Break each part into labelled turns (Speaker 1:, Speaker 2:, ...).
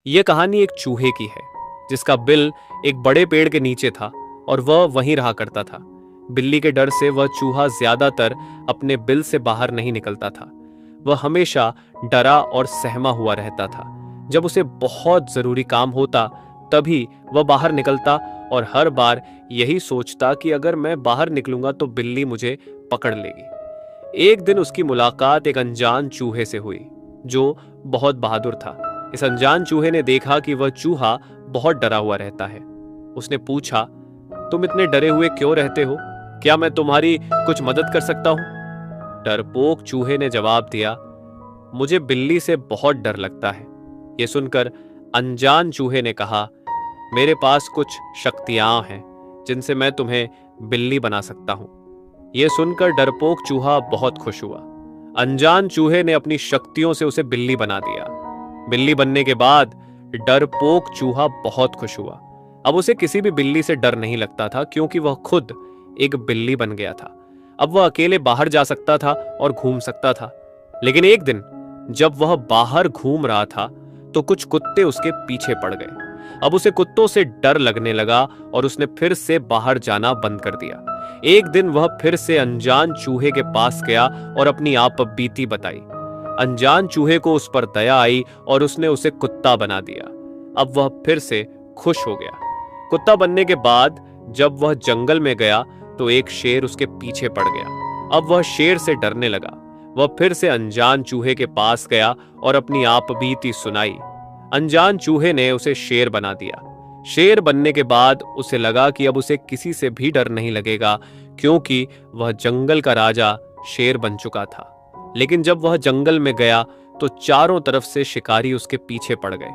Speaker 1: ये कहानी एक चूहे की है जिसका बिल एक बड़े पेड़ के नीचे था और वह वहीं रहा करता था। बिल्ली के डर से वह चूहा ज्यादातर अपने बिल से बाहर नहीं निकलता था। वह हमेशा डरा और सहमा हुआ रहता था। जब उसे बहुत जरूरी काम होता तभी वह बाहर निकलता और हर बार यही सोचता कि अगर मैं बाहर निकलूंगा तो बिल्ली मुझे पकड़ लेगी। एक दिन उसकी मुलाकात एक अनजान चूहे से हुई जो बहुत बहादुर था। इस अनजान चूहे ने देखा कि वह चूहा बहुत डरा हुआ रहता है। उसने पूछा, तुम इतने डरे हुए क्यों रहते हो? क्या मैं तुम्हारी कुछ मदद कर सकता हूं? डरपोक चूहे ने जवाब दिया, मुझे बिल्ली से बहुत डर लगता है। यह सुनकर अनजान चूहे ने कहा, मेरे पास कुछ शक्तियां हैं जिनसे मैं तुम्हें बिल्ली बना सकता हूं। यह सुनकर डरपोक चूहा बहुत खुश हुआ। अनजान चूहे ने अपनी शक्तियों से उसे बिल्ली बना दिया। बिल्ली बनने के बाद डरपोक चूहा बहुत खुश हुआ। अब उसे किसी भी बिल्ली से डर नहीं लगता था क्योंकि वह खुद एक बिल्ली बन गया था। अब वह अकेले बाहर जा सकता था और घूम सकता था। लेकिन एक दिन जब वह बाहर घूम रहा था तो कुछ कुत्ते उसके पीछे पड़ गए। अब उसे कुत्तों से डर लगने लगा और उसने फिर से बाहर जाना बंद कर दिया। एक दिन वह फिर से अनजान चूहे के पास गया और अपनी आप बीती बताई। अनजान चूहे को उस पर दया आई और उसने उसे कुत्ता बना दिया। अब वह फिर से खुश हो गया। कुत्ता बनने के बाद जब वह जंगल में गया तो एक शेर उसके पीछे पड़ गया। अब वह शेर से डरने लगा। वह फिर से अनजान चूहे के पास गया और अपनी आप बीती सुनाई। अनजान चूहे ने उसे शेर बना दिया। शेर बनने के बाद उसे लगा कि अब उसे किसी से भी डर नहीं लगेगा क्योंकि वह जंगल का राजा शेर बन चुका था। लेकिन जब वह जंगल में गया तो चारों तरफ से शिकारी उसके पीछे पड़ गए।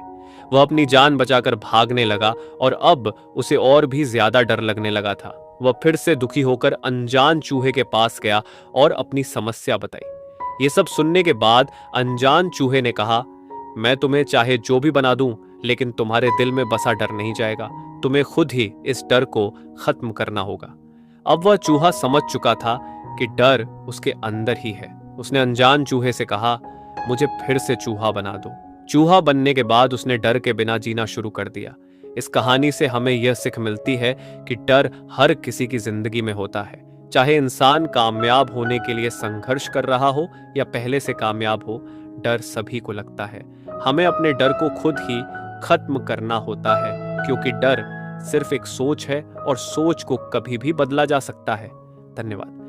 Speaker 1: वह अपनी जान बचाकर भागने लगा और अब उसे और भी ज्यादा डर लगने लगा था। वह फिर से दुखी होकर अनजान चूहे के पास गया और अपनी समस्या बताई। ये सब सुनने के बाद अनजान चूहे ने कहा, मैं तुम्हें चाहे जो भी बना दूं लेकिन तुम्हारे दिल में बसा डर नहीं जाएगा। तुम्हें खुद ही इस डर को खत्म करना होगा। अब वह चूहा समझ चुका था कि डर उसके अंदर ही है। उसने अनजान चूहे से कहा, मुझे फिर से चूहा बना दो। चूहा बनने के बाद उसने डर के बिना जीना शुरू कर दिया। इस कहानी से हमें यह सीख मिलती है कि डर हर किसी की जिंदगी में होता है। चाहे इंसान कामयाब होने के लिए संघर्ष कर रहा हो या पहले से कामयाब हो, डर सभी को लगता है। हमें अपने डर को खुद ही खत्म करना होता है क्योंकि डर सिर्फ एक सोच है और सोच को कभी भी बदला जा सकता है। धन्यवाद।